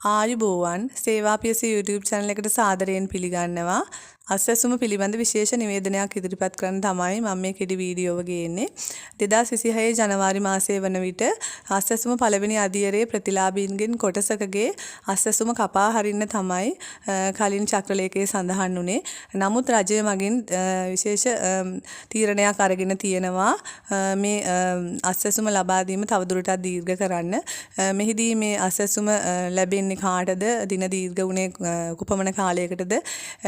ආයුබෝවන් සේවාපියස YouTube channel එකට සාදරයෙන් පිළිගන්නවා. අස්වැසුම පිළිබඳ විශේෂ නිවේදනයක් ඉදිරිපත් කරන්න තමයි මම මේ කෙටි වීඩියෝව ගේන්නේ. 2026 ජනවාරි මාසයේ වන විට අස්වැසුම පළවෙනි අදියරේ ප්‍රතිලාභීන්ගෙන් කොටසකගේ අස්වැසුම කපා හරින්න තමයි කලින් චක්‍රලේඛයේ සඳහන් වුණේ. නමුත් රජය මගින් විශේෂ තීරණයක් අරගෙන තියෙනවා මේ අස්වැසුම ලබා දීම තවදුරටත් දීර්ඝ කරන්න. මෙහිදී මේ අස්වැසුම ලැබෙන්නේ කාටද? දින දීර්ඝ වුණේ කුපමණ කාලයකටද?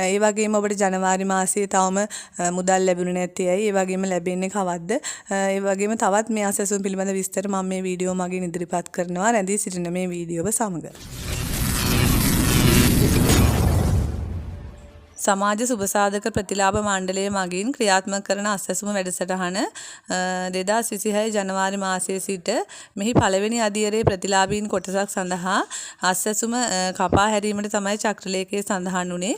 ඒ වගේම ඔබට ජනවාරි මාසයේ තවම මුදල් ලැබුණේ නැති අය ඒ වගේම ලැබෙන්නේ කවද්ද? ඒ වගේම තවත් මේ අස්වැසුම් පිළිබඳ විස්තර මම මේ වීඩියෝ මගින් ඉදිරිපත් කරනවා. රැඳී සිටින මේ වීඩියෝව සමග. සමාජ සුබසාධක ප්‍රතිලාභ මණ්ඩලය මගින් ක්‍රියාත්මක කරන අස්වැසුම වැඩසටහන 2026 ජනවාරි මාසයේ සිට මෙහි පළවෙනි අදියරේ ප්‍රතිලාභීන් කොටසක් සඳහා අස්වැසුම කපා හැරීමට තමයි චක්‍රලේඛයේ සඳහන් වුණේ.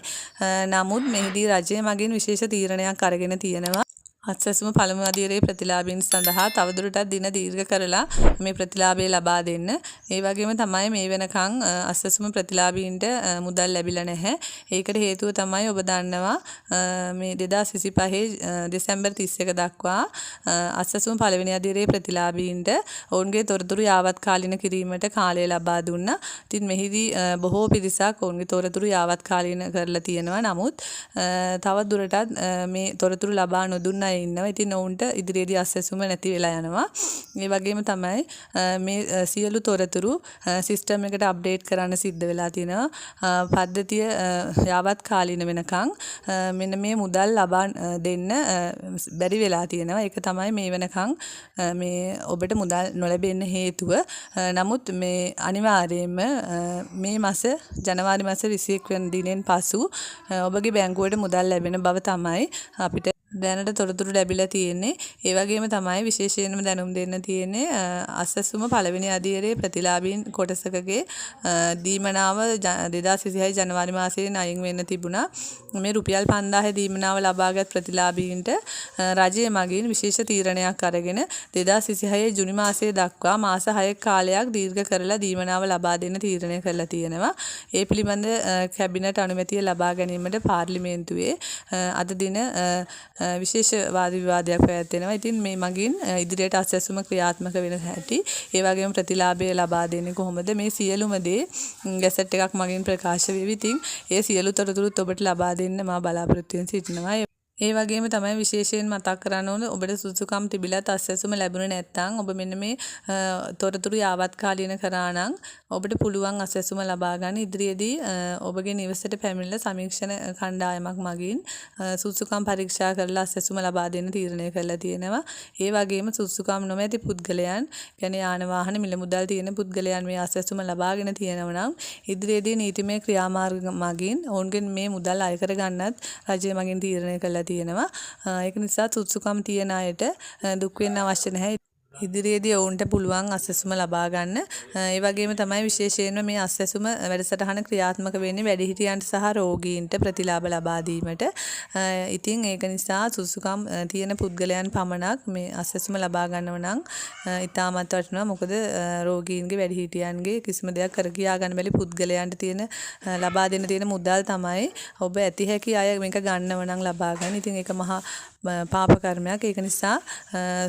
නමුත් මෙහිදී රජය මගින් විශේෂ තීරණයක් අරගෙන තියෙනවා. අස්වැසුම පළමු අදියරේ ප්‍රතිලාභීන් සඳහා තවදුරටත් දින දීර්ඝ කරලා මේ ප්‍රතිලාභය ලබා දෙන්න. ඒ වගේම තමයි මේ වෙනකන් අස්වැසුම ප්‍රතිලාභීන්ට මුදල් ලැබිලා නැහැ. ඒකට හේතුව තමයි ඔබ දන්නවා මේ 2025 දෙසැම්බර් 31 දක්වා අස්වැසුම පළවෙනි අදියරේ ප්‍රතිලාභීන්ට ඔවුන්ගේ තොරතුරු යාවත්කාලින කිරීමට කාලය ලබා දුන්නා. ඉතින් මෙහිදී බොහෝ පිරිසක් ඔවුන්ගේ තොරතුරු යාවත්කාලින කරලා තියෙනවා. නමුත් තවත් දුරටත් මේ තොරතුරු ලබා නොදුන්න ඉන්නවා. ඉතින් ඔවුන්ට ඉදිරියේදී අස්වැසුම නැති වෙලා යනවා. ඒ වගේම තමයි මේ සියලු තොරතුරු සිස්ටම් එකට අප්ඩේට් කරන්න සිද්ධ වෙලා තිනවා. පද්ධතිය යාවත් කාලීන වෙනකන් මෙන්න මේ මුදල් ලබා දෙන්න බැරි වෙලා තියෙනවා. ඒක තමයි මේ වෙනකන් මේ ඔබට මුදල් නොලැබෙන්න හේතුව. නමුත් මේ අනිවාර්යයෙන්ම මේ මාස ජනවාරි මාස 21 වෙනි දිනෙන් පසු ඔබගේ බැංකුවට මුදල් ලැබෙන බව තමයි අපිට දැනට තොරතුරු ලැබිලා තියෙන්නේ. ඒ වගේම තමයි විශේෂයෙන්ම දැනුම් දෙන්න තියෙන්නේ අස්වැසුම පළවෙනි අදියරේ ප්‍රතිලාභීන් කොටසකගේ දීමනාව 2026 ජනවාරි මාසයේ අයින් වෙන්න තිබුණා. මේ රුපියල් 5000 දීමනාව ලබාගත් ප්‍රතිලාභීන්ට රජය මගින් විශේෂ තීරණයක් අරගෙන 2026 ජුනි මාසයේ දක්වා මාස 6ක කාලයක් දීර්ඝ කරලා දීමනාව ලබා දෙන්න තීරණය කරලා තියෙනවා. ඒ පිළිබඳ කැබිනට් අනුමැතිය ලබා ගැනීමට පාර්ලිමේන්තුවේ අද දින විශේෂ වාද විවාදයක් පැවැත්වෙනවා. ඉතින් මේ මගින් ඉදිරියට අස්වැසුම ක්‍රියාත්මක වෙන හැටි ඒ වගේම ප්‍රතිලාභය ලබා දෙන්නේ කොහොමද මේ සියලුම දේ ගැසට් එකක් මගින් ප්‍රකාශ වෙවි. ඉතින් ඒ සියලු තොරතුරුත් ඔබට ලබා දෙන්න මම බලාපොරොත්තු වෙන සිටිනවා. ඒ වගේම තමයි විශේෂයෙන් මතක් කරන්න ඕන ඔබට සුසුකම් තිබිලත් අස්වැසුම ලැබුණේ නැත්නම් ඔබ මෙන්න මේ තොරතුරු යාවත්කාලීන කරා නම් ඔබට පුළුවන් අස්වැසුම ලබා ගන්න. ඉදිරියේදී ඔබගේ නිවසට පැමිණිලා සමීක්ෂණ කණ්ඩායමක් මගින් සුසුකම් පරීක්ෂා කරලා අස්වැසුම ලබා දෙන්න තීරණය කරලා තියෙනවා. ඒ වගේම සුසුකම් නොමැති පුද්ගලයන් කියන්නේ යාන වාහන මිල මුදල් තියෙන පුද්ගලයන් මේ අස්වැසුම ලබාගෙන තියෙනවා නම් ඉදිරියේදී නීතිමය ක්‍රියාමාර්ග මගින් ඔවුන්ගෙන් මේ මුදල් අය කර ගන්නත් රජය මගින් තීරණය කළා තියෙනවා. ඒක නිසා සුසුකම් තියන අයට දුක් වෙන්න අවශ්‍ය නැහැ. ඉදිරියේදී ඔවුන්ට පුළුවන් අස්වැසුම ලබා ගන්න. ඒ වගේම තමයි විශේෂයෙන්ම මේ අස්වැසුම වැඩසටහන ක්‍රියාත්මක වෙන්නේ වැඩිහිටියන්ට සහ රෝගීන්ට ප්‍රතිලාභ ලබා දීමට. ඉතින් ඒක නිසා සුසුකම් තියෙන පුද්ගලයන් පමණක් මේ අස්වැසුම ලබා ගන්නව නම් ඉතාමත් වටිනවා. මොකද රෝගීන්ගේ වැඩිහිටියන්ගේ කිසිම දෙයක් කර කියා ගන්න බැරි පුද්ගලයන්ට තියෙන ලබා දෙන්න තියෙන මුදල් තමයි ඔබ ඇති හැකි අය මේක ගන්නව නම් ලබා ගන්න. ඉතින් ඒක මහා පාප කර්මයක්. ඒක නිසා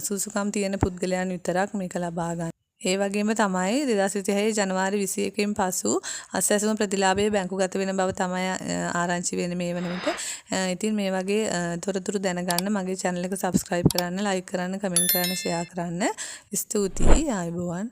සුසුකම් තියෙන පුද්ගලයන් විතරක් මේක ලබා ගන්න. ඒ වගේම තමයි 2026 ජනවාරි 21 පසු අස්වැසුම ප්‍රතිලාභයේ බැංකුගත වෙන බව තමයි ආරංචි වෙන්නේ මේ වන විට. ඉතින් මේ වගේ තොරතුරු දැනගන්න මගේ channel එක subscribe කරන්න, like කරන්න, comment කරන්න, share කරන්න. ස්තුතියි. ආයුබෝවන්.